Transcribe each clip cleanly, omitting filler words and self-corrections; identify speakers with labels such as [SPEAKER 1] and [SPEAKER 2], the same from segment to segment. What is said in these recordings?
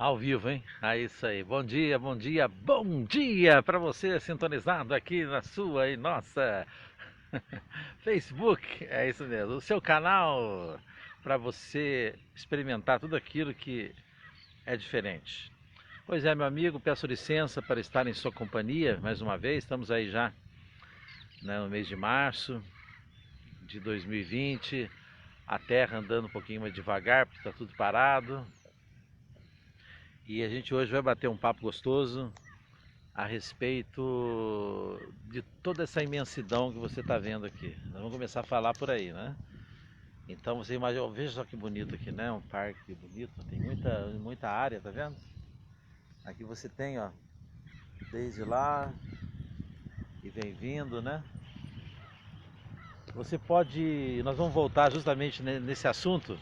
[SPEAKER 1] Ao vivo, hein? É isso aí. Bom dia, bom dia, bom dia para você sintonizado aqui na sua e nossa Facebook. É isso mesmo. O seu canal para você experimentar tudo aquilo que é diferente. Pois é, meu amigo, peço licença para estar em sua companhia mais uma vez. Estamos aí já, né, no mês de março de 2020. A Terra andando um pouquinho mais devagar, porque está tudo parado. E a gente hoje vai bater um papo gostoso a respeito de toda essa imensidão que você está vendo aqui. Nós vamos começar a falar por aí, né? Então você imagina, veja só que bonito aqui, né? Um parque bonito, tem muita área, tá vendo? Aqui você tem, ó, desde lá e vem vindo, né? Você pode, nós vamos voltar justamente nesse assunto.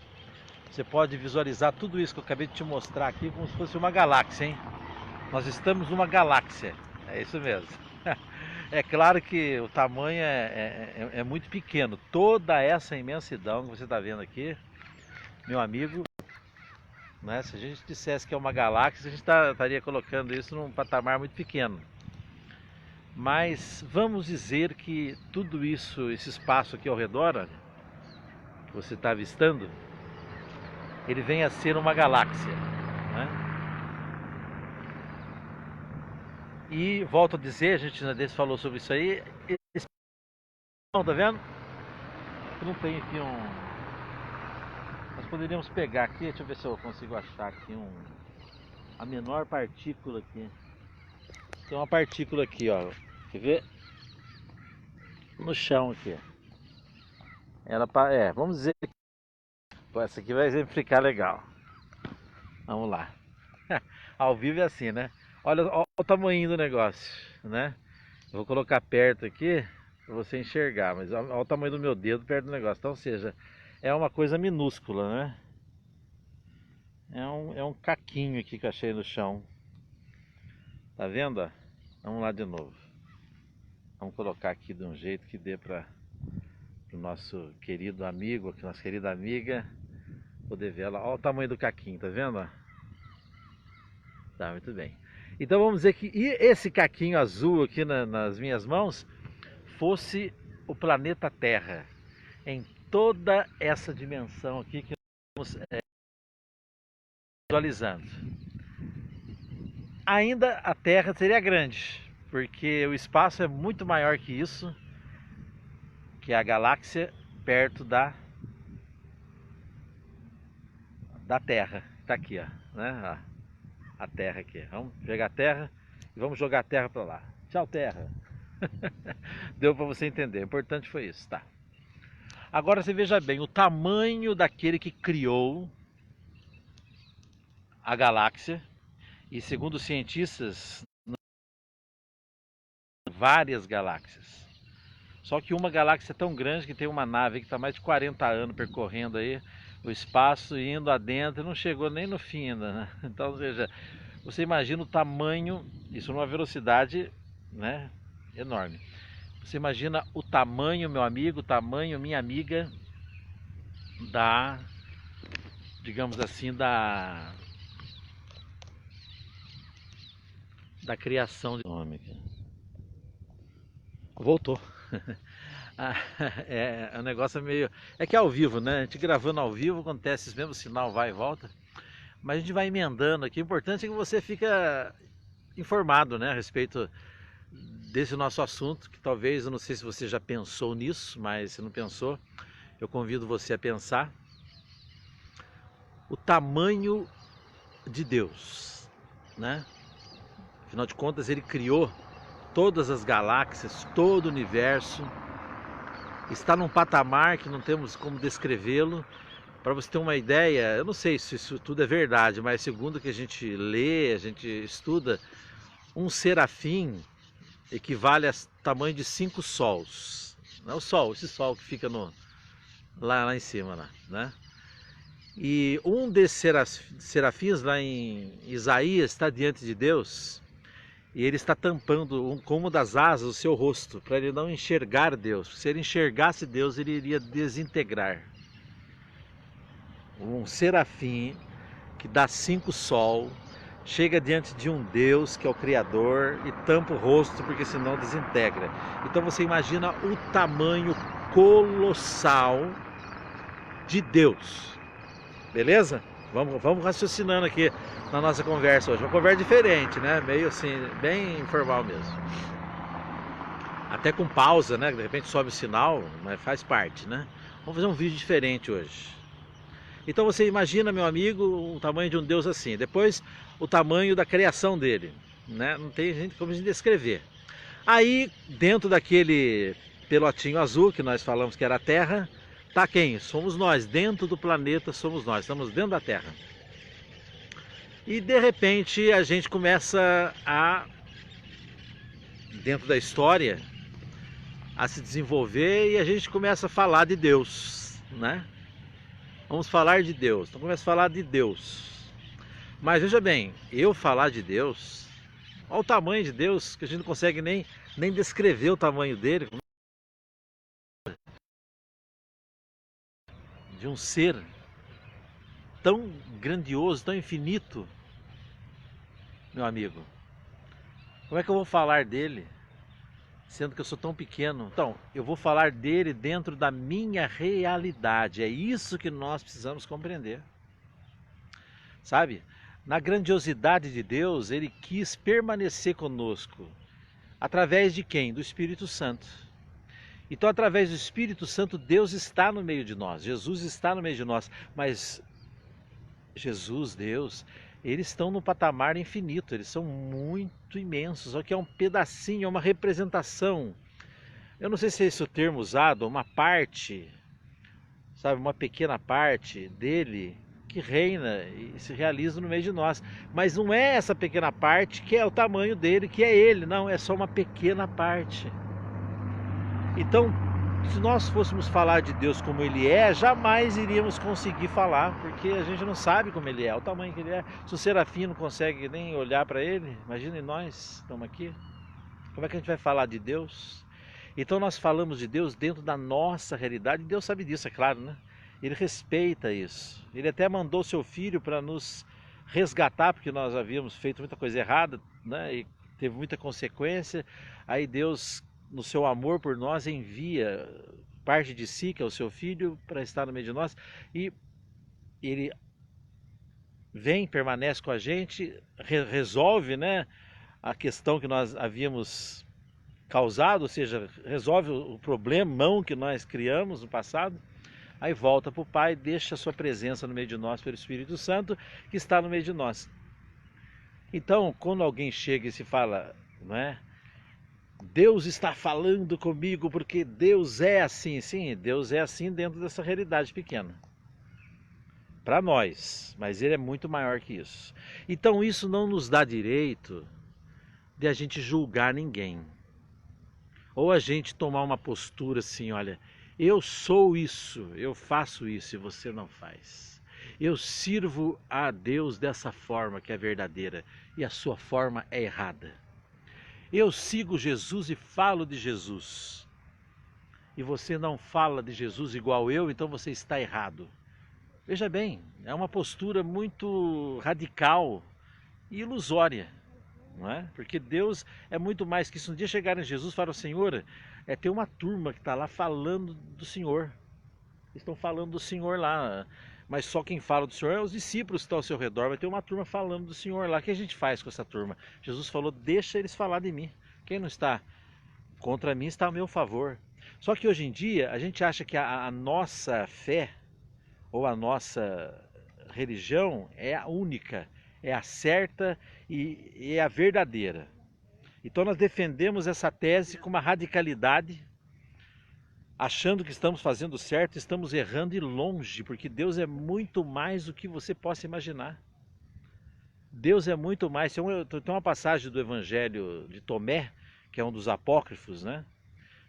[SPEAKER 1] Você pode visualizar tudo isso que eu acabei de te mostrar aqui como se fosse uma galáxia, hein? Nós estamos numa galáxia, é isso mesmo. É claro que o tamanho é muito pequeno. Toda essa imensidão que você está vendo aqui, meu amigo, né? Se a gente dissesse que é uma galáxia, a gente estaria colocando isso num patamar muito pequeno. Mas vamos dizer que tudo isso, esse espaço aqui ao redor, olha, que você está avistando, ele vem a ser uma galáxia, né? E volto a dizer, a gente já falou sobre isso aí, esse... tá vendo? Não tem aqui nós poderíamos pegar aqui, deixa eu ver se eu consigo achar aqui a menor partícula aqui. Tem uma partícula aqui, ó. Quer ver? No chão aqui. Vamos dizer que essa aqui vai exemplificar legal. Vamos lá. Ao vivo é assim, né? Olha o tamanho do negócio, né? Eu vou colocar perto aqui para você enxergar, mas olha o tamanho do meu dedo perto do negócio. Então, ou seja, é uma coisa minúscula, né? É um caquinho aqui que eu achei no chão. Tá vendo? Ó? Vamos lá de novo. Vamos colocar aqui de um jeito que dê para o nosso querido amigo, aqui, nossa querida amiga, poder ver ela. Olha o tamanho do caquinho, tá vendo? Tá, muito bem. Então vamos dizer que esse caquinho azul aqui nas minhas mãos fosse o planeta Terra, em toda essa dimensão aqui que nós estamos visualizando. Ainda a Terra seria grande, porque o espaço é muito maior que isso, que é a galáxia perto da Terra. Está aqui, ó, né? A Terra aqui. Vamos pegar a Terra e vamos jogar a Terra para lá. Tchau, Terra. Deu para você entender. O importante foi isso, tá? Agora você veja bem o tamanho daquele que criou a galáxia. E segundo os cientistas, várias galáxias. Só que uma galáxia é tão grande que tem uma nave que está mais de 40 anos percorrendo aí o espaço e indo adentro, não chegou nem no fim ainda, né? Então, ou seja, você imagina o tamanho, isso numa velocidade, né, enorme. Você imagina o tamanho, meu amigo, o tamanho, minha amiga, digamos assim, da criação de homem. Voltou. O negócio é meio... É que é ao vivo, né? A gente gravando ao vivo, acontece esse mesmo sinal, vai e volta. Mas a gente vai emendando aqui. O importante é que você fica informado, né, a respeito desse nosso assunto, que talvez, eu não sei se você já pensou nisso, mas se não pensou, eu convido você a pensar. O tamanho de Deus, né? Afinal de contas, ele criou todas as galáxias, todo o universo. Está num patamar que não temos como descrevê-lo. Para você ter uma ideia, eu não sei se isso tudo é verdade, mas segundo o que a gente lê, a gente estuda, um serafim equivale ao tamanho de 5 sols. Não é o sol, esse sol que fica lá em cima, né? E um desses serafins lá em Isaías está diante de Deus e ele está tampando com uma das asas o seu rosto para ele não enxergar Deus. Se ele enxergasse Deus, ele iria desintegrar. Um serafim que dá 5 sol, chega diante de um Deus que é o Criador e tampa o rosto porque senão desintegra. Então você imagina o tamanho colossal de Deus, beleza? Vamos raciocinando aqui na nossa conversa hoje. Uma conversa diferente, né? Meio assim, bem informal mesmo. Até com pausa, né? De repente sobe o sinal, mas faz parte, né? Vamos fazer um vídeo diferente hoje. Então você imagina, meu amigo, o tamanho de um Deus assim. Depois, o tamanho da criação dele, né? Não tem gente como a gente descrever. Aí, dentro daquele pelotinho azul que nós falamos que era a Terra, tá quem? Somos nós. Dentro do planeta somos nós. Estamos dentro da Terra. E de repente a gente começa a, dentro da história, a se desenvolver e a gente começa a falar de Deus, né? Vamos falar de Deus. Então começa a falar de Deus. Mas veja bem, eu falar de Deus, olha o tamanho de Deus, que a gente não consegue nem descrever o tamanho dele. De um ser tão grandioso, tão infinito, meu amigo. Como é que eu vou falar dele, sendo que eu sou tão pequeno? Então, eu vou falar dele dentro da minha realidade. É isso que nós precisamos compreender. Sabe? Na grandiosidade de Deus, Ele quis permanecer conosco. Através de quem? Do Espírito Santo. Então, através do Espírito Santo, Deus está no meio de nós. Jesus está no meio de nós. Mas Jesus, Deus, eles estão no patamar infinito. Eles são muito imensos. Só que é um pedacinho, é uma representação. Eu não sei se é esse o termo usado, uma parte, sabe, uma pequena parte dele que reina e se realiza no meio de nós. Mas não é essa pequena parte que é o tamanho dele, que é ele, não, é só uma pequena parte. Então, se nós fôssemos falar de Deus como ele é, jamais iríamos conseguir falar, porque a gente não sabe como ele é, o tamanho que ele é. Se o serafim não consegue nem olhar para ele, imagine nós, estamos aqui. Como é que a gente vai falar de Deus? Então nós falamos de Deus dentro da nossa realidade, e Deus sabe disso, é claro, né? Ele respeita isso. Ele até mandou seu filho para nos resgatar, porque nós havíamos feito muita coisa errada, né? E teve muita consequência. Aí Deus, no seu amor por nós, envia parte de si, que é o seu filho, para estar no meio de nós. E ele vem, permanece com a gente, resolve, né, a questão que nós havíamos causado, ou seja, resolve o problemão que nós criamos no passado. Aí volta para o Pai, deixa a sua presença no meio de nós pelo Espírito Santo que está no meio de nós. Então, quando alguém chega e se fala, não é? Deus está falando comigo porque Deus é assim. Sim, Deus é assim dentro dessa realidade pequena. Para nós, mas Ele é muito maior que isso. Então isso não nos dá direito de a gente julgar ninguém. Ou a gente tomar uma postura assim, olha, eu sou isso, eu faço isso e você não faz. Eu sirvo a Deus dessa forma que é verdadeira e a sua forma é errada. Eu sigo Jesus e falo de Jesus. E você não fala de Jesus igual eu, então você está errado. Veja bem, é uma postura muito radical e ilusória. Não é? Porque Deus é muito mais que isso. Um dia chegaram em Jesus e falaram, Senhor, tem uma turma que está lá falando do Senhor. Estão falando do Senhor lá. Mas só quem fala do Senhor é os discípulos que estão ao seu redor. Vai ter uma turma falando do Senhor lá. O que a gente faz com essa turma? Jesus falou, deixa eles falar de mim. Quem não está contra mim está a meu favor. Só que hoje em dia a gente acha que a nossa fé ou a nossa religião é a única, é a certa e é a verdadeira. Então nós defendemos essa tese com uma radicalidade, achando que estamos fazendo certo, estamos errando e longe, porque Deus é muito mais do que você possa imaginar. Deus é muito mais. Tem uma passagem do Evangelho de Tomé, que é um dos apócrifos, né?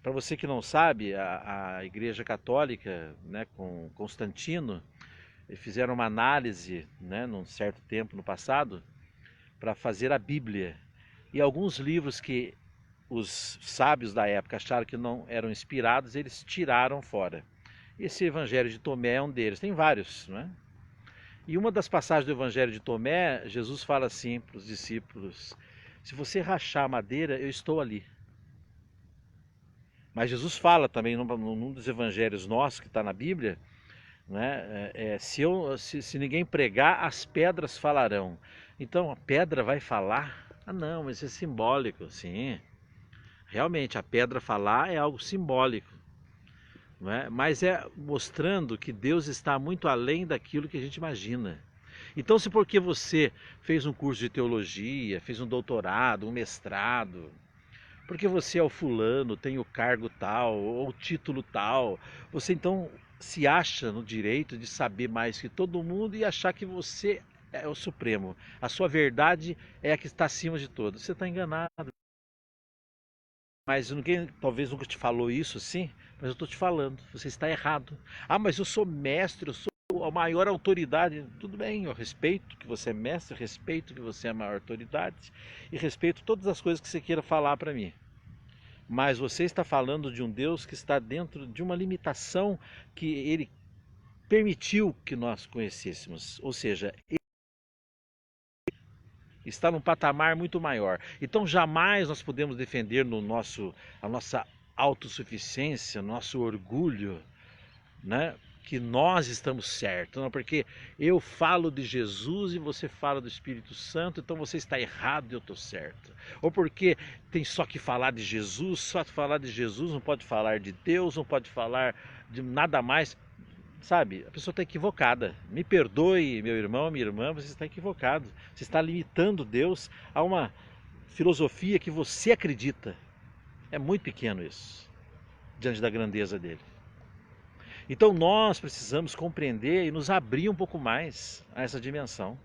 [SPEAKER 1] Para você que não sabe, a Igreja Católica, né, com Constantino, fizeram uma análise, né, num certo tempo no passado, para fazer a Bíblia. E alguns livros que os sábios da época acharam que não eram inspirados, eles tiraram fora. Esse Evangelho de Tomé é um deles. Tem vários, né? E uma das passagens do Evangelho de Tomé, Jesus fala assim para os discípulos: se você rachar a madeira, eu estou ali. Mas Jesus fala também num dos evangelhos nossos que está na Bíblia, né? Se ninguém pregar, as pedras falarão. Então a pedra vai falar? Ah, não, mas isso é simbólico, sim. Realmente, a pedra falar é algo simbólico, não é? Mas é mostrando que Deus está muito além daquilo que a gente imagina. Então, se porque você fez um curso de teologia, fez um doutorado, um mestrado, porque você é o fulano, tem o cargo tal, ou o título tal, você então se acha no direito de saber mais que todo mundo e achar que você é o supremo. A sua verdade é a que está acima de todas. Você está enganado. Mas ninguém talvez nunca te falou isso, sim, mas eu estou te falando, você está errado. Ah, mas eu sou mestre, eu sou a maior autoridade. Tudo bem, eu respeito que você é mestre, respeito que você é a maior autoridade e respeito todas as coisas que você queira falar para mim. Mas você está falando de um Deus que está dentro de uma limitação que ele permitiu que nós conhecêssemos. Ou seja, ele está num patamar muito maior. Então jamais nós podemos defender a nossa autossuficiência, nosso orgulho, né? Que nós estamos certos, não, porque eu falo de Jesus e você fala do Espírito Santo, então você está errado e eu estou certo. Ou porque tem só que falar de Jesus, só falar de Jesus, não pode falar de Deus, não pode falar de nada mais. Sabe, a pessoa está equivocada. Me perdoe, meu irmão, minha irmã, você está equivocado. Você está limitando Deus a uma filosofia que você acredita. É muito pequeno isso, diante da grandeza dele. Então nós precisamos compreender e nos abrir um pouco mais a essa dimensão.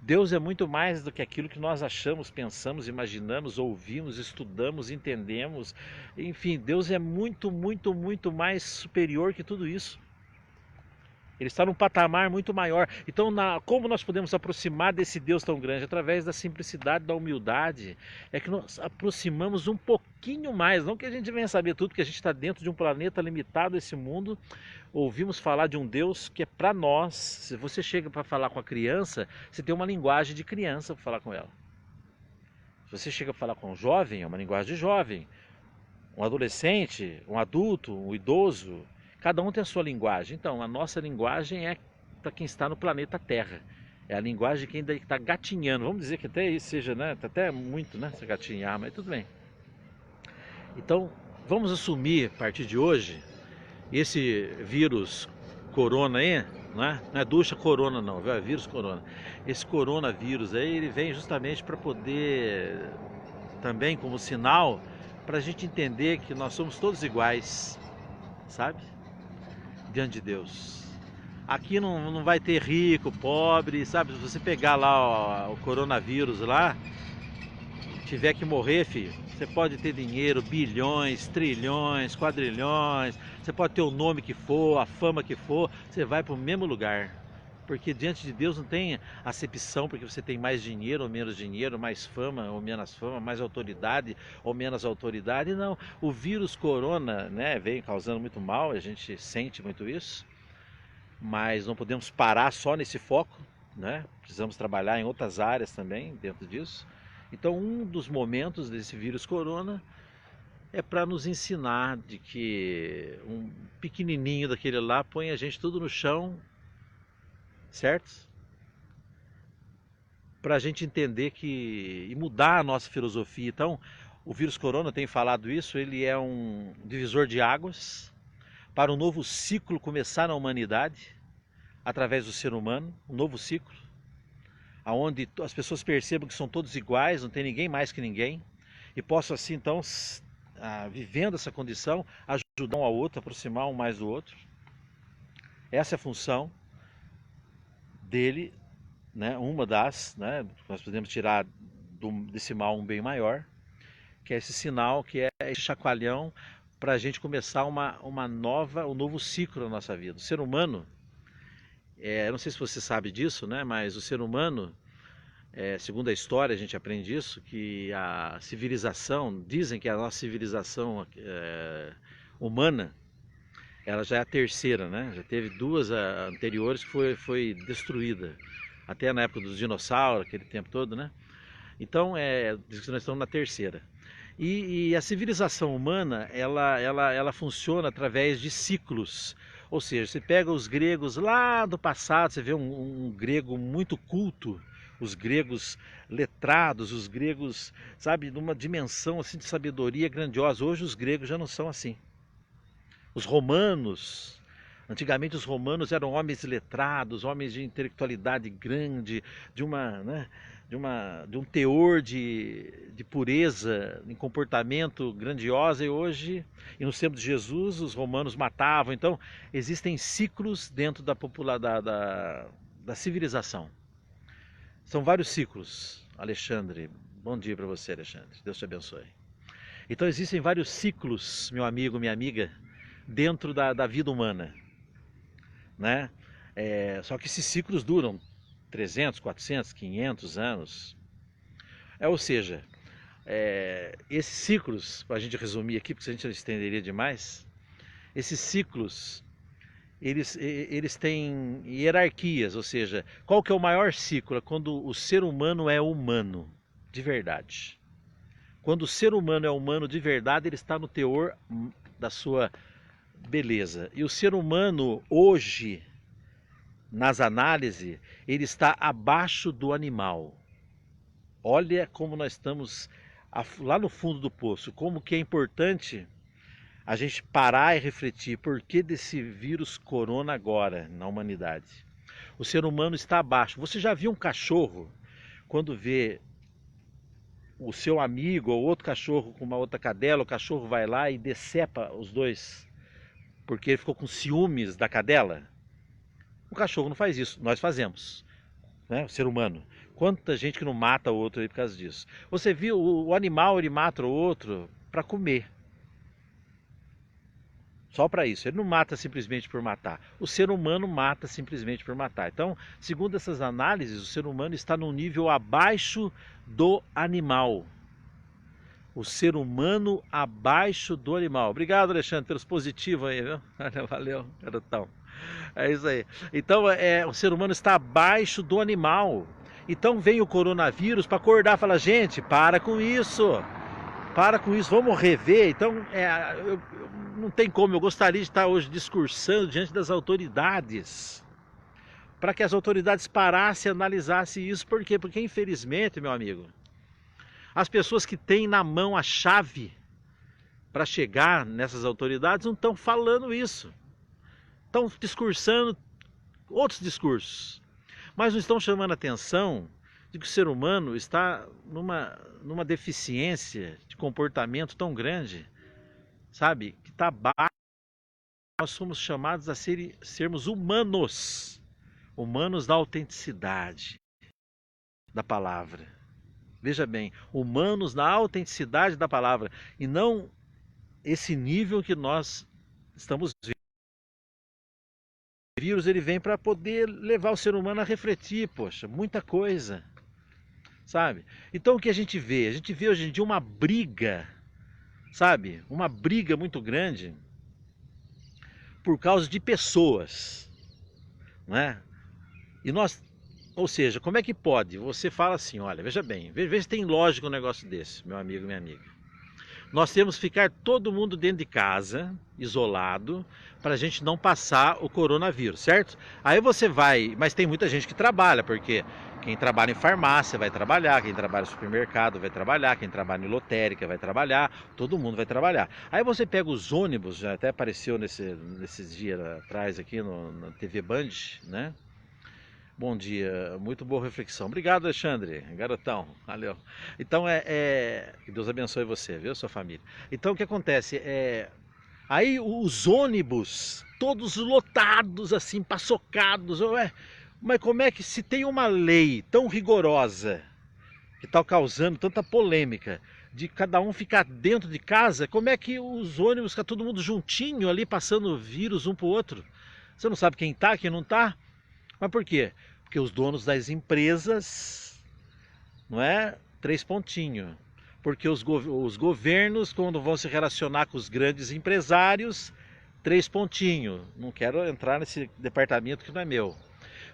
[SPEAKER 1] Deus é muito mais do que aquilo que nós achamos, pensamos, imaginamos, ouvimos, estudamos, entendemos. Enfim, Deus é muito, muito, muito mais superior que tudo isso. Ele está num patamar muito maior. Então, como nós podemos aproximar desse Deus tão grande? Através da simplicidade, da humildade. É que nós aproximamos um pouquinho mais. Não que a gente venha saber tudo, porque a gente está dentro de um planeta limitado, esse mundo. Ouvimos falar de um Deus que é para nós. Se você chega para falar com a criança, você tem uma linguagem de criança para falar com ela. Se você chega para falar com um jovem, é uma linguagem de jovem. Um adolescente, um adulto, um idoso, cada um tem a sua linguagem. Então, a nossa linguagem é para quem está no planeta Terra. É a linguagem de quem ainda está gatinhando. Vamos dizer que até isso seja, né? Tá até muito, né? Se gatinhar, mas tudo bem. Então, vamos assumir a partir de hoje esse vírus corona aí, não é ducha corona não, viu? É vírus corona. Esse coronavírus aí, ele vem justamente para poder, também como sinal, para a gente entender que nós somos todos iguais, sabe? Diante de Deus. Aqui não vai ter rico, pobre, sabe? Se você pegar lá o coronavírus lá, tiver que morrer, filho, você pode ter dinheiro, bilhões, trilhões, quadrilhões, você pode ter o nome que for, a fama que for, você vai para o mesmo lugar. Porque diante de Deus não tem acepção, porque você tem mais dinheiro ou menos dinheiro, mais fama ou menos fama, mais autoridade ou menos autoridade. Não, o vírus corona, né, vem causando muito mal, a gente sente muito isso, mas não podemos parar só nesse foco, né? Precisamos trabalhar em outras áreas também dentro disso. Então, um dos momentos desse vírus corona é para nos ensinar de que um pequenininho daquele lá põe a gente tudo no chão, certo? Para a gente entender que e mudar a nossa filosofia. Então, o vírus corona, tem falado isso, ele é um divisor de águas para um novo ciclo começar na humanidade, através do ser humano, um novo ciclo, onde as pessoas percebam que são todos iguais, não tem ninguém mais que ninguém, e possam assim então, vivendo essa condição, ajudar um ao outro, aproximar um mais do outro. Essa é a função dele, né? Uma das, né? Nós podemos tirar desse mal um bem maior, que é esse sinal, que é esse chacoalhão para a gente começar um novo ciclo na nossa vida. O ser humano, eu não sei se você sabe disso, né? Mas o ser humano, segundo a história, a gente aprende isso, que a civilização, dizem que a nossa civilização humana, ela já é a terceira, né? Já teve duas anteriores que foi destruída. Até na época dos dinossauros, aquele tempo todo, né? Então, diz que nós estamos na terceira. E a civilização humana, ela funciona através de ciclos. Ou seja, você pega os gregos lá do passado, você vê um grego muito culto, os gregos letrados, os gregos, sabe, numa dimensão assim de sabedoria grandiosa. Hoje os gregos já não são assim. Os romanos, antigamente os romanos eram homens letrados, homens de intelectualidade grande, de uma, né, de um teor de pureza em comportamento grandiosa, e hoje, e no tempo de Jesus, os romanos matavam. Então, existem ciclos dentro da civilização. São vários ciclos, Alexandre. Bom dia para você, Alexandre. Deus te abençoe. Então, existem vários ciclos, meu amigo, minha amiga, dentro da vida humana, né? Só que esses ciclos duram 300, 400, 500 anos. Ou seja, esses ciclos, para a gente resumir aqui, porque a gente não estenderia demais, esses ciclos, eles têm hierarquias, ou seja, qual que é o maior ciclo? É quando o ser humano é humano, de verdade. Quando o ser humano é humano de verdade, ele está no teor da sua beleza. E o ser humano hoje, nas análises, ele está abaixo do animal. Olha como nós estamos lá no fundo do poço, como que é importante a gente parar e refletir por que desse vírus corona agora na humanidade. O ser humano está abaixo. Você já viu um cachorro, quando vê o seu amigo ou outro cachorro com uma outra cadela, o cachorro vai lá e decepa os dois porque ele ficou com ciúmes da cadela? O cachorro não faz isso, nós fazemos, né? O ser humano. Quanta gente que não mata o outro aí por causa disso. Você viu, o animal, ele mata o outro para comer. Só para isso. Ele não mata simplesmente por matar. O ser humano mata simplesmente por matar. Então, segundo essas análises, o ser humano está num nível abaixo do animal. O ser humano abaixo do animal. Obrigado, Alexandre, pelos positivos aí, viu? Valeu, garotão. É isso aí. Então, o ser humano está abaixo do animal. Então vem o coronavírus para acordar, fala, gente, para com isso. Para com isso, vamos rever. Então, não tem como, eu gostaria de estar hoje discursando diante das autoridades, para que as autoridades parassem e analisassem isso. Por quê? Porque, infelizmente, meu amigo, as pessoas que têm na mão a chave para chegar nessas autoridades não estão falando isso. Estão discursando outros discursos, mas não estão chamando a atenção de que o ser humano está numa deficiência de comportamento tão grande, sabe? Que está baixo. Nós somos chamados a sermos humanos, humanos da autenticidade da palavra. Veja bem, humanos na autenticidade da palavra, e não esse nível que nós estamos vendo. O vírus, ele vem para poder levar o ser humano a refletir, poxa, muita coisa, sabe? Então o que a gente vê? A gente vê hoje em dia uma briga, sabe? Uma briga muito grande por causa de pessoas, né? E nós, ou seja, como é que pode? Você fala assim, olha, veja bem, veja se tem lógica um negócio desse, meu amigo, minha amiga. Nós temos que ficar todo mundo dentro de casa, isolado, para a gente não passar o coronavírus, certo? Aí você vai, mas tem muita gente que trabalha, porque quem trabalha em farmácia vai trabalhar, quem trabalha em supermercado vai trabalhar, quem trabalha em lotérica vai trabalhar, todo mundo vai trabalhar. Aí você pega os ônibus, já até apareceu nesses dias atrás aqui na TV Band, né? Bom dia, muito boa reflexão. Obrigado, Alexandre, garotão, valeu. Então, que Deus abençoe você, viu, sua família. Então, o que acontece? Aí os ônibus, todos lotados, assim, paçocados. Mas como é que, se tem uma lei tão rigorosa, que está causando tanta polêmica, de cada um ficar dentro de casa, como é que os ônibus ficam todo mundo juntinho ali, passando vírus um para o outro? Você não sabe quem está, quem não está? Mas por quê? Porque os donos das empresas, não é? 3 pontinhos. Porque os governos, quando vão se relacionar com os grandes empresários, 3 pontinhos. Não quero entrar nesse departamento que não é meu.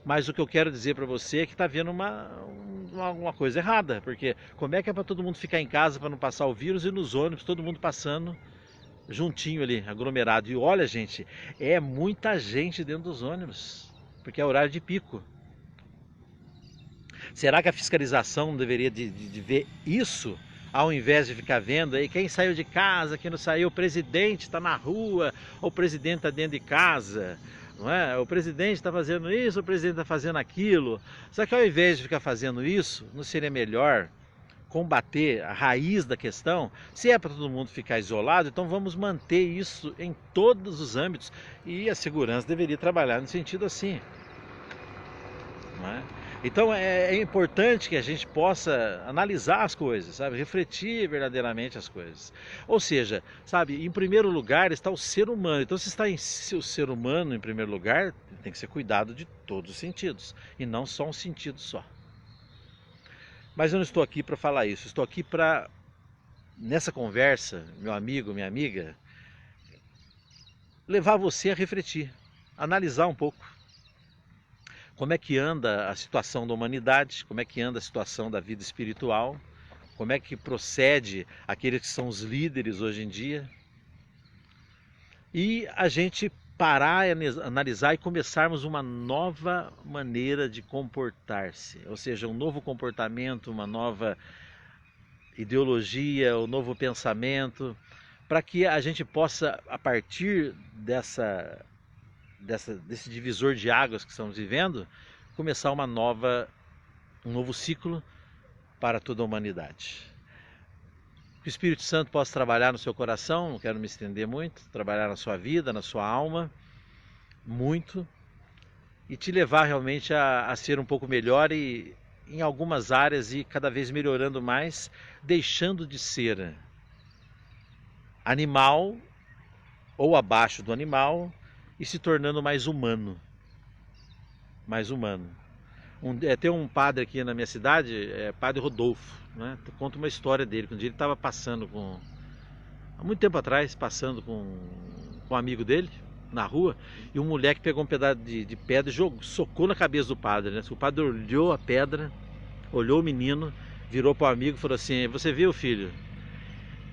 [SPEAKER 1] Mas o que eu quero dizer para você é que está vendo uma coisa errada, porque como é que é para todo mundo ficar em casa para não passar o vírus e nos ônibus todo mundo passando juntinho ali, aglomerado. E olha, gente, é muita gente dentro dos ônibus, porque é horário de pico. Será que a fiscalização não deveria de ver isso, ao invés de ficar vendo aí quem saiu de casa, quem não saiu, o presidente está na rua, ou o presidente está dentro de casa, não é? O presidente está fazendo isso, o presidente está fazendo aquilo. Só que ao invés de ficar fazendo isso, não seria melhor combater a raiz da questão? Se é para todo mundo ficar isolado, então vamos manter isso em todos os âmbitos, e a segurança deveria trabalhar no sentido assim, não é? Então é importante que a gente possa analisar as coisas, sabe? Refletir verdadeiramente as coisas. Ou seja, sabe, em primeiro lugar está o ser humano. Então se está o ser humano em primeiro lugar, tem que ser cuidado de todos os sentidos, e não só um sentido só. Mas eu não estou aqui para falar isso, estou aqui para, nessa conversa, meu amigo, minha amiga, levar você a refletir, analisar um pouco. Como é que anda a situação da humanidade, como é que anda a situação da vida espiritual, como é que procede aqueles que são os líderes hoje em dia. E a gente parar, analisar e começarmos uma nova maneira de comportar-se, ou seja, um novo comportamento, uma nova ideologia, um novo pensamento, para que a gente possa, a partir desse divisor de águas que estamos vivendo, começar um novo ciclo para toda a humanidade. Que o Espírito Santo possa trabalhar no seu coração, não quero me estender muito, trabalhar na sua vida, na sua alma, muito, e te levar realmente a ser um pouco melhor e em algumas áreas e cada vez melhorando mais, deixando de ser animal ou abaixo do animal, e se tornando mais humano. Mais humano. Tem um padre aqui na minha cidade, Padre Rodolfo, né? Conta uma história dele. Quando ele estava passando há muito tempo atrás, passando com um amigo dele na rua, e um moleque pegou um pedaço de pedra e socou na cabeça do padre, né? O padre olhou a pedra, olhou o menino, virou para o amigo e falou assim: você viu, filho?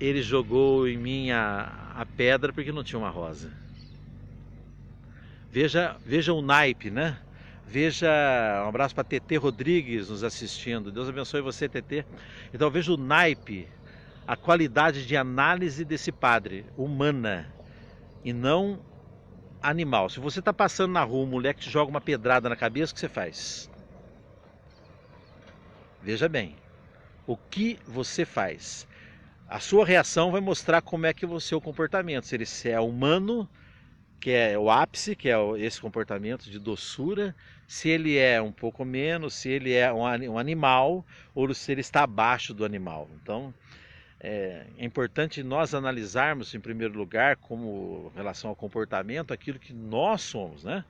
[SPEAKER 1] Ele jogou em mim a pedra porque não tinha uma rosa. Veja o naipe, né? Veja, um abraço para TT Rodrigues nos assistindo. Deus abençoe você, TT. Então veja o naipe, a qualidade de análise desse padre, humana e não animal. Se você está passando na rua, um moleque te joga uma pedrada na cabeça, o que você faz? Veja bem, o que você faz? A sua reação vai mostrar como é que é o seu comportamento, se ele é humano, que é o ápice, que é esse comportamento de doçura, se ele é um pouco menos, se ele é um animal, ou se ele está abaixo do animal. Então, é importante nós analisarmos, em primeiro lugar, como relação ao comportamento, aquilo que nós somos, né?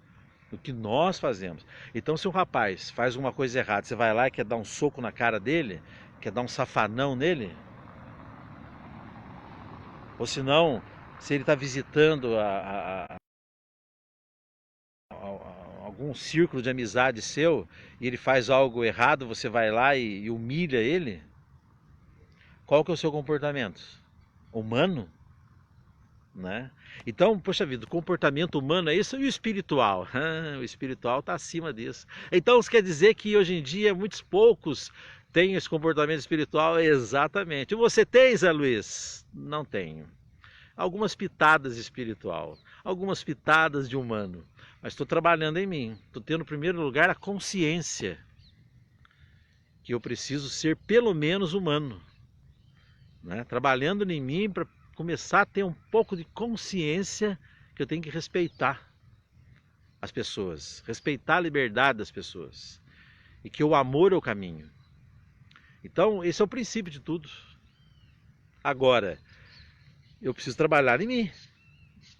[SPEAKER 1] O que nós fazemos. Então, se o rapaz faz alguma coisa errada, você vai lá e quer dar um soco na cara dele, quer dar um safanão nele, ou se não, se ele está visitando algum círculo de amizade seu e ele faz algo errado, você vai lá e humilha ele, qual que é o seu comportamento? Humano? Né? Então, poxa vida, o comportamento humano é isso, e o espiritual? O espiritual está acima disso. Então, isso quer dizer que hoje em dia muitos poucos têm esse comportamento espiritual? Exatamente. E você tem, Zé Luiz? Não tenho. Algumas pitadas de espiritual, algumas pitadas de humano, mas estou trabalhando em mim. Estou tendo, em primeiro lugar, a consciência que eu preciso ser pelo menos humano, né? Trabalhando em mim para começar a ter um pouco de consciência que eu tenho que respeitar as pessoas, respeitar a liberdade das pessoas, e que o amor é o caminho. Então, esse é o princípio de tudo. Agora, eu preciso trabalhar em mim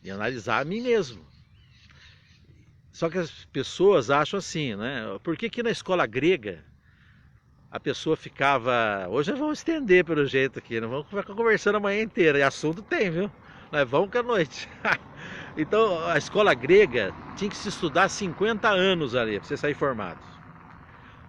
[SPEAKER 1] e analisar a mim mesmo. Só que as pessoas acham assim, né? Por que na escola grega a pessoa ficava... Hoje vamos estender pelo jeito aqui, não vamos ficar conversando a manhã inteira. E assunto tem, viu? Nós vamos que é noite. Então, a escola grega tinha que se estudar 50 anos ali, para você sair formado.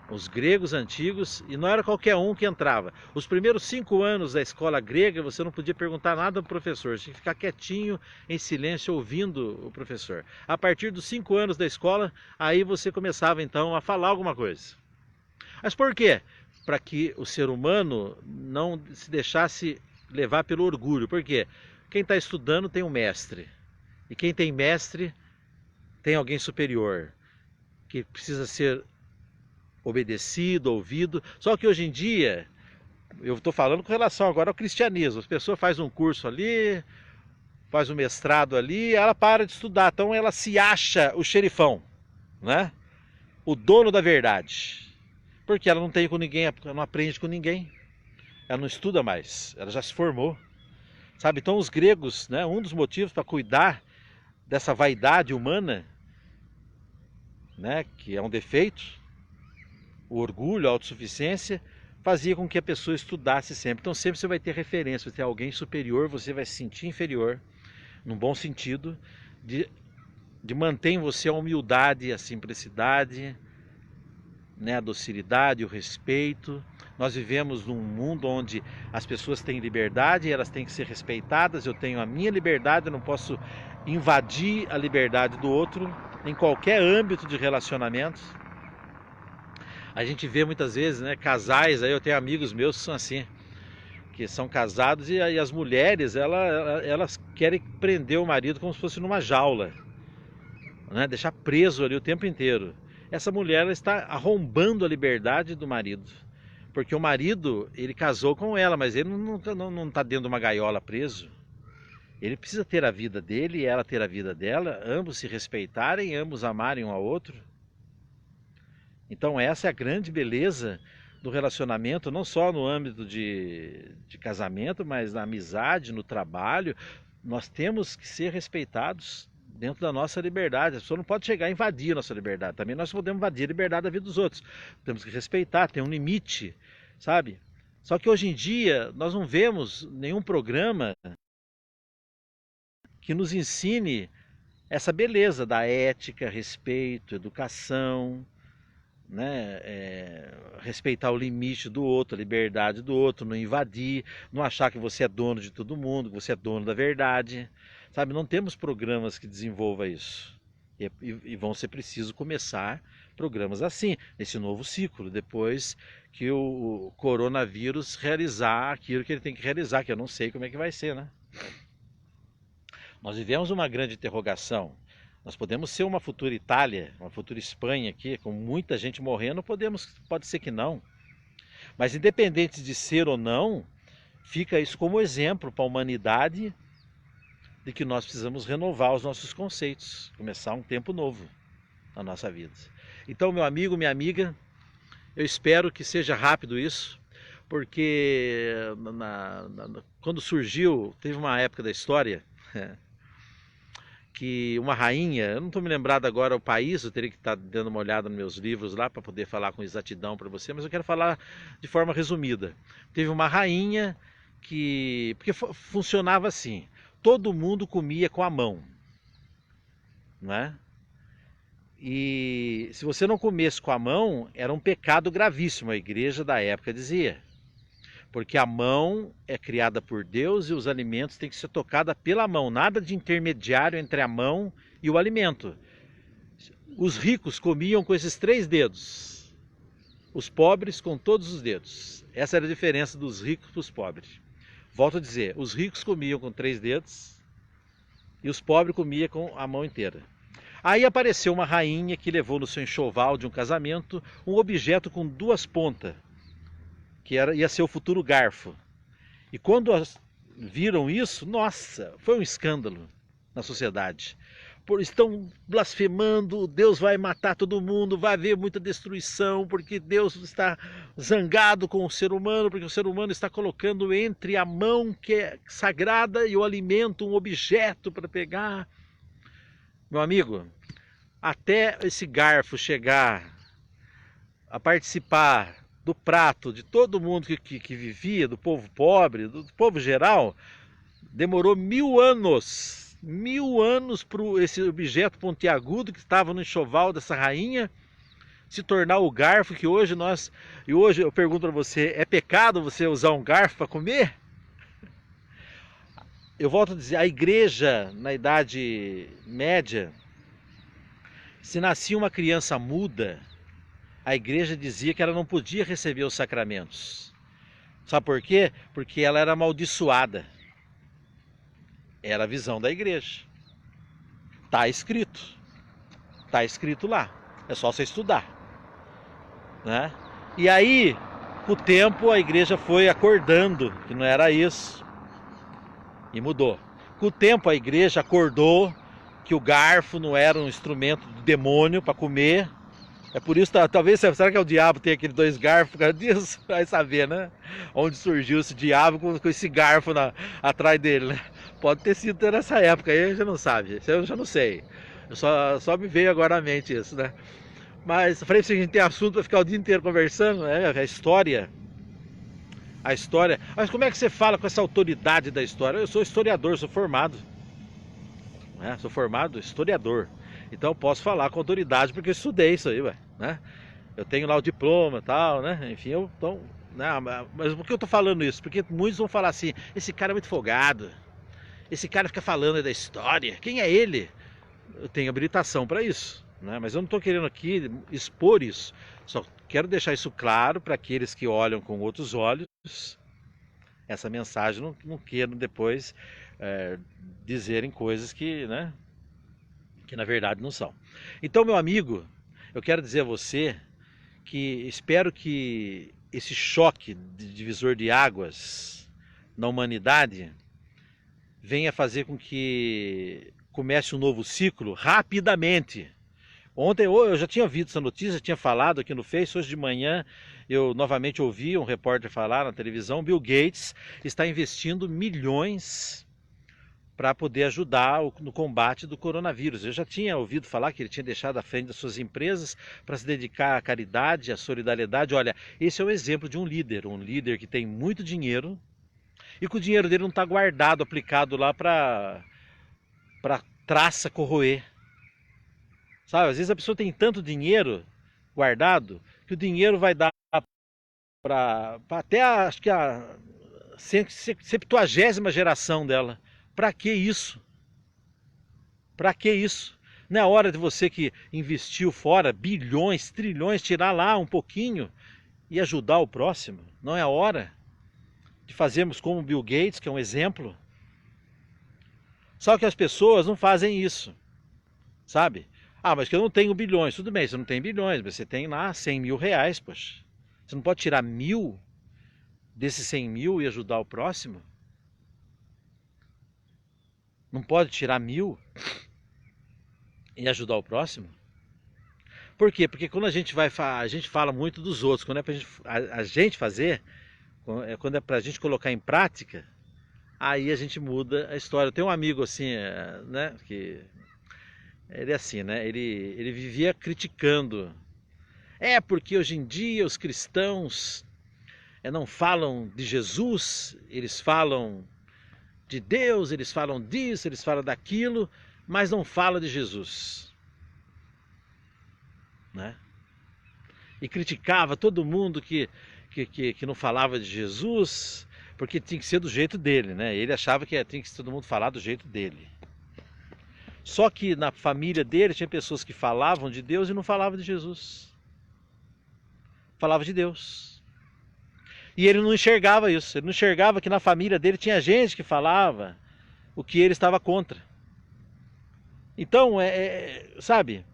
[SPEAKER 1] Os gregos antigos, e não era qualquer um que entrava. Os primeiros 5 anos da escola grega, você não podia perguntar nada ao professor, você tinha que ficar quietinho, em silêncio, ouvindo o professor. A partir dos 5 anos da escola, aí você começava então a falar alguma coisa. Mas por quê? Para que o ser humano não se deixasse levar pelo orgulho. Por quê? Quem está estudando tem um mestre. E quem tem mestre tem alguém superior, que precisa ser obedecido, ouvido. Só que hoje em dia, eu estou falando com relação agora ao cristianismo. As pessoas fazem um curso ali, faz um mestrado ali, ela para de estudar. Então ela se acha o xerifão, né? O dono da verdade. Porque ela não tem com ninguém, ela não aprende com ninguém. Ela não estuda mais, ela já se formou. Sabe? Então os gregos, né, um dos motivos para cuidar dessa vaidade humana, né, que é um defeito, o orgulho, a autossuficiência, fazia com que a pessoa estudasse sempre. Então sempre você vai ter referência, vai ter alguém superior, você vai se sentir inferior, num bom sentido, de manter em você a humildade, a simplicidade, né, a docilidade, o respeito. Nós vivemos num mundo onde as pessoas têm liberdade, elas têm que ser respeitadas. Eu tenho a minha liberdade, eu não posso invadir a liberdade do outro em qualquer âmbito de relacionamento. A gente vê muitas vezes, né, casais, aí eu tenho amigos meus que são assim, que são casados e as mulheres, elas querem prender o marido como se fosse numa jaula, né, deixar preso ali o tempo inteiro. Essa mulher, ela está arrombando a liberdade do marido. Porque o marido, ele casou com ela, mas ele não está dentro de uma gaiola preso. Ele precisa ter a vida dele e ela ter a vida dela, ambos se respeitarem, ambos amarem um ao outro. Então essa é a grande beleza do relacionamento, não só no âmbito de casamento, mas na amizade, no trabalho. Nós temos que ser respeitados dentro da nossa liberdade. A pessoa não pode chegar a invadir a nossa liberdade. Também nós podemos invadir a liberdade da vida dos outros. Temos que respeitar, tem um limite, sabe? Só que hoje em dia nós não vemos nenhum programa que nos ensine essa beleza da ética, respeito, educação, né? Respeitar o limite do outro, a liberdade do outro, não invadir, não achar que você é dono de todo mundo, que você é dono da verdade. Sabe, não temos programas que desenvolvam isso. E vão ser preciso começar programas assim, nesse novo ciclo, depois que o coronavírus realizar aquilo que ele tem que realizar, que eu não sei como é que vai ser, né? Nós vivemos uma grande interrogação. Nós podemos ser uma futura Itália, uma futura Espanha aqui, com muita gente morrendo, pode ser que não. Mas independente de ser ou não, fica isso como exemplo para a humanidade de que nós precisamos renovar os nossos conceitos, começar um tempo novo na nossa vida. Então, meu amigo, minha amiga, eu espero que seja rápido isso, porque quando surgiu, teve uma época da história que uma rainha, eu não estou me lembrado agora o país, eu teria que estar dando uma olhada nos meus livros lá para poder falar com exatidão para você, mas eu quero falar de forma resumida. Teve uma rainha porque funcionava assim, todo mundo comia com a mão, né? E se você não comesse com a mão, era um pecado gravíssimo, a igreja da época dizia. Porque a mão é criada por Deus e os alimentos têm que ser tocados pela mão. Nada de intermediário entre a mão e o alimento. Os ricos comiam com esses 3 dedos. Os pobres com todos os dedos. Essa era a diferença dos ricos para os pobres. Volto a dizer, os ricos comiam com 3 dedos e os pobres comiam com a mão inteira. Aí apareceu uma rainha que levou no seu enxoval de um casamento um objeto com 2 pontas, que ia ser o futuro garfo. E quando viram isso, nossa, foi um escândalo na sociedade. Estão blasfemando, Deus vai matar todo mundo, vai haver muita destruição, porque Deus está zangado com o ser humano, porque o ser humano está colocando entre a mão que é sagrada e o alimento um objeto para pegar. Meu amigo, até esse garfo chegar a participar do prato de todo mundo que vivia, do povo pobre, do povo geral, demorou 1000 anos 1000 anos para esse objeto pontiagudo que estava no enxoval dessa rainha se tornar o garfo que hoje nós... E hoje eu pergunto para você, é pecado você usar um garfo para comer? Eu volto a dizer, a igreja na Idade Média, se nascia uma criança muda, a igreja dizia que ela não podia receber os sacramentos. Sabe por quê? Porque ela era amaldiçoada. Era a visão da igreja. Está escrito. Está escrito lá. É só você estudar. Né? E aí, com o tempo, a igreja foi acordando que não era isso. E mudou. Com o tempo, a igreja acordou que o garfo não era um instrumento do demônio para comer. É por isso, talvez, será que é o diabo tem aqueles 2 garfos por causa disso? Vai saber, né? Onde surgiu esse diabo com esse garfo atrás dele, né? Pode ter sido nessa época, aí já não sabe, eu já não sei. Só me veio agora à mente isso, né? Mas eu falei pra você que a gente tem assunto para ficar o dia inteiro conversando, né? A história. A história. Mas como é que você fala com essa autoridade da história? Eu sou historiador, sou formado. Né? Sou formado historiador. Então eu posso falar com autoridade porque eu estudei isso aí, ué, né? Eu tenho lá o diploma e tal, né? Enfim, então, né? Mas por que eu tô falando isso? Porque muitos vão falar assim, esse cara é muito folgado. Esse cara fica falando da história. Quem é ele? Eu tenho habilitação para isso, né? Mas eu não estou querendo aqui expor isso. Só quero deixar isso claro para aqueles que olham com outros olhos. Essa mensagem não queiram depois dizerem coisas que, né, que na verdade não são. Então, meu amigo, eu quero dizer a você que espero que esse choque de divisor de águas na humanidade venha fazer com que comece um novo ciclo rapidamente. Ontem eu já tinha visto essa notícia, tinha falado aqui no Face, hoje de manhã eu novamente ouvi um repórter falar na televisão, Bill Gates está investindo milhões para poder ajudar no combate do coronavírus. Eu já tinha ouvido falar que ele tinha deixado à frente das suas empresas para se dedicar à caridade, à solidariedade. Olha, esse é o exemplo de um líder que tem muito dinheiro e que o dinheiro dele não está guardado, aplicado lá para traça corroer. Sabe, às vezes a pessoa tem tanto dinheiro guardado que o dinheiro vai dar para até acho que a 70ª geração dela. Para que isso? Para que isso? Não é hora de você que investiu fora bilhões, trilhões, tirar lá um pouquinho e ajudar o próximo? Não é a hora de fazermos como Bill Gates, que é um exemplo? Só que as pessoas não fazem isso, sabe? Ah, mas que eu não tenho bilhões. Tudo bem, você não tem bilhões, mas você tem lá 100 mil reais, poxa. Você não pode tirar 1000 desses 100 mil e ajudar o próximo? Não pode tirar 1000 e ajudar o próximo? Por quê? Porque quando a gente fala muito dos outros. Quando é pra a gente fazer, quando é pra gente colocar em prática, aí a gente muda a história. Eu tenho um amigo assim, né, que ele é assim, né, ele vivia criticando. Porque hoje em dia os cristãos não falam de Jesus, eles falam de Deus, eles falam disso, eles falam daquilo, mas não falam de Jesus, né? E criticava todo mundo que não falava de Jesus, porque tinha que ser do jeito dele, né? Ele achava que tinha que todo mundo falar do jeito dele. Só que na família dele tinha pessoas que falavam de Deus e não falavam de Jesus. Falava de Deus. E ele não enxergava isso, ele não enxergava que na família dele tinha gente que falava o que ele estava contra. Então, sabe,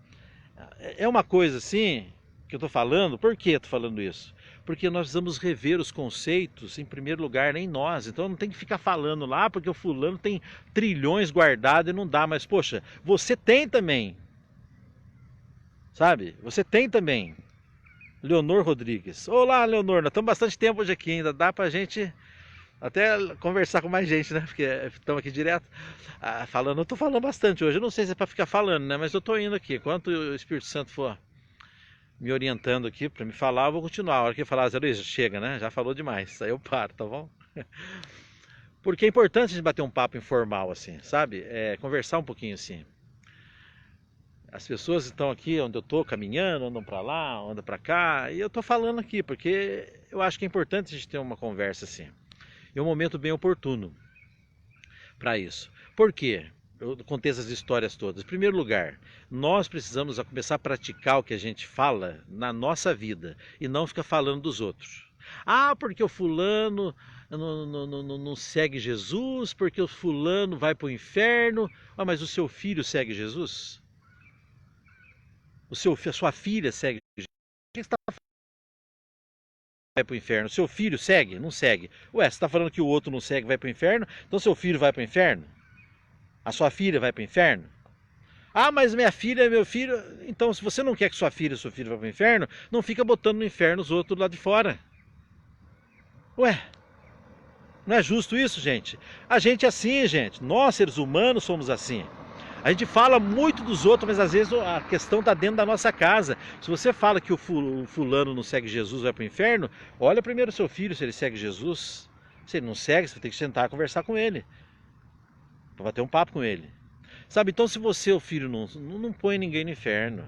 [SPEAKER 1] é uma coisa assim que eu estou falando. Por que eu estou falando isso? Porque nós precisamos rever os conceitos, em primeiro lugar, nem nós. Então não tem que ficar falando lá, porque o fulano tem trilhões guardados e não dá. Mas, poxa, você tem também. Sabe? Você tem também. Leonor Rodrigues. Olá, Leonor, nós estamos bastante tempo hoje aqui ainda. Dá pra gente até conversar com mais gente, né? Porque estamos aqui direto falando. Eu tô falando bastante hoje. Eu não sei se é para ficar falando, né? Mas eu tô indo aqui. Enquanto o Espírito Santo for me orientando aqui para me falar, eu vou continuar. A hora que eu falar, Zé Luiz, chega, né? Já falou demais. Aí eu paro, tá bom? Porque é importante a gente bater um papo informal assim, sabe? Conversar um pouquinho assim. As pessoas estão aqui onde eu estou caminhando, andam para lá, andam para cá, e eu estou falando aqui porque eu acho que é importante a gente ter uma conversa assim. É um momento bem oportuno para isso. Por quê? Eu contei essas histórias todas. Em primeiro lugar, nós precisamos começar a praticar o que a gente fala na nossa vida e não ficar falando dos outros. Ah, porque o fulano não segue Jesus, porque o fulano vai para o inferno. Ah, mas o seu filho segue Jesus? A sua filha segue Jesus? Quem está vai para o inferno? Seu filho segue? Não segue. Ué, você está falando que o outro não segue, vai para o inferno? Então seu filho vai para o inferno? A sua filha vai para o inferno? Ah, mas minha filha, meu filho... Então, se você não quer que sua filha e seu filho vá para o inferno, não fica botando no inferno os outros lá de fora. Ué, não é justo isso, gente? A gente é assim, gente. Nós, seres humanos, somos assim. A gente fala muito dos outros, mas às vezes a questão está dentro da nossa casa. Se você fala que o fulano não segue Jesus, vai para o inferno, olha primeiro o seu filho se ele segue Jesus. Se ele não segue, você tem que sentar e conversar com ele. Para bater um papo com ele. Sabe, então se você, o filho, não põe ninguém no inferno.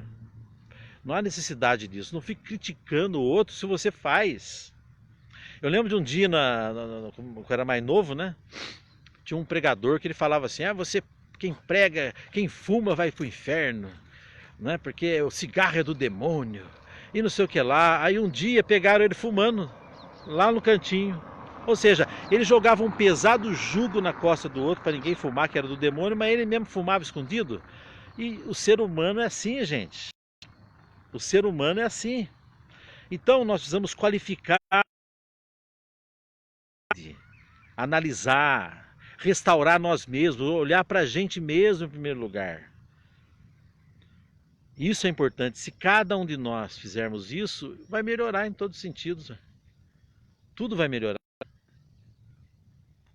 [SPEAKER 1] Não há necessidade disso. Não fique criticando o outro se você faz. Eu lembro de um dia, quando eu era mais novo, né? Tinha um pregador que ele falava assim, quem prega, quem fuma vai pro inferno, né? Porque o cigarro é do demônio, e não sei o que lá. Aí um dia pegaram ele fumando, lá no cantinho. Ou seja, ele jogava um pesado jugo na costa do outro para ninguém fumar, que era do demônio, mas ele mesmo fumava escondido. E o ser humano é assim, gente. O ser humano é assim. Então nós precisamos qualificar, analisar, restaurar nós mesmos, olhar para a gente mesmo em primeiro lugar. Isso é importante. Se cada um de nós fizermos isso, vai melhorar em todos os sentidos. Tudo vai melhorar.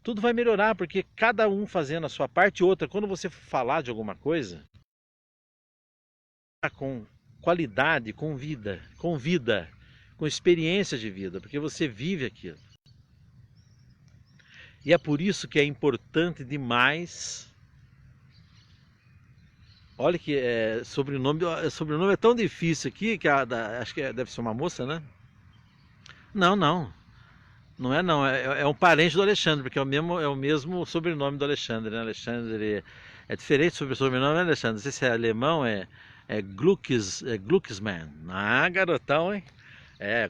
[SPEAKER 1] Tudo vai melhorar, porque cada um fazendo a sua parte. Outra, quando você falar de alguma coisa, com qualidade, com vida, com experiência de vida, porque você vive aquilo. E é por isso que é importante demais. Olha que sobrenome é tão difícil aqui, que acho que deve ser uma moça, né? Não, não. Não é não, é um parente do Alexandre, porque é o mesmo sobrenome do Alexandre, né? Alexandre é diferente sobre o sobrenome, né, Alexandre? Não sei se é alemão, é Glucksmann. Ah, garotão, hein?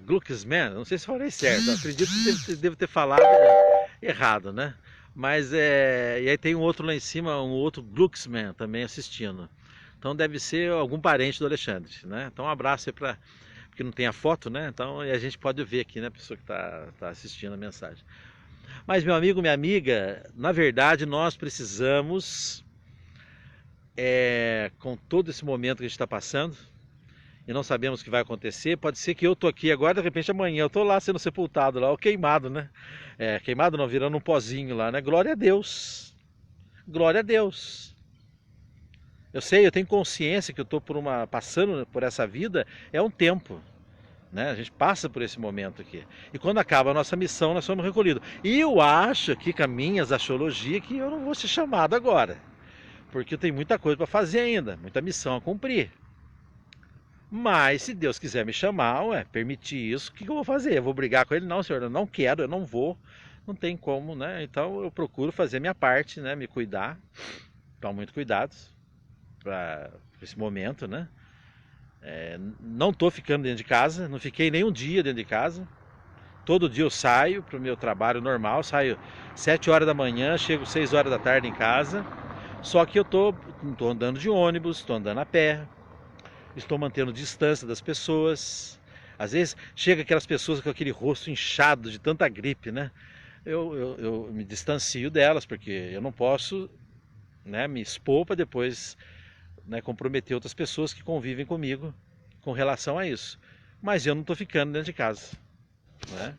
[SPEAKER 1] Glucksmann, não sei se falei certo, acredito que devo ter falado errado, né? Mas e aí tem um outro lá em cima, um outro Glucksmann também assistindo. Então deve ser algum parente do Alexandre, né? Então um abraço aí para... porque não tem a foto, né? Então a gente pode ver aqui, né, a pessoa que tá assistindo a mensagem. Mas meu amigo, minha amiga, na verdade nós precisamos, com todo esse momento que a gente está passando, e não sabemos o que vai acontecer, pode ser que eu tô aqui agora, de repente amanhã eu tô lá sendo sepultado lá, ou queimado, né? Queimado não, virando um pozinho lá, né? Glória a Deus. Glória a Deus. Eu sei, eu tenho consciência que eu estou passando por essa vida, é um tempo, né? A gente passa por esse momento aqui. E quando acaba a nossa missão, nós somos recolhidos. E eu acho aqui, com as minhas axiologias, que eu não vou ser chamado agora. Porque eu tenho muita coisa para fazer ainda, muita missão a cumprir. Mas se Deus quiser me chamar, permitir isso, o que eu vou fazer? Eu vou brigar com ele? Não, senhor, eu não quero, eu não vou. Não tem como, né? Então eu procuro fazer a minha parte, né? Me cuidar. Tomar muito cuidado para esse momento, né? Não estou ficando dentro de casa, não fiquei nem um dia dentro de casa. Todo dia eu saio para o meu trabalho normal, saio 7 horas da manhã, chego 6 horas da tarde em casa. Só que eu não estou andando de ônibus, estou andando a pé, estou mantendo distância das pessoas. Às vezes chega aquelas pessoas com aquele rosto inchado de tanta gripe, né? Eu me distancio delas, porque eu não posso, né, me expor para depois, né, comprometer outras pessoas que convivem comigo com relação a isso. Mas eu não estou ficando dentro de casa, né?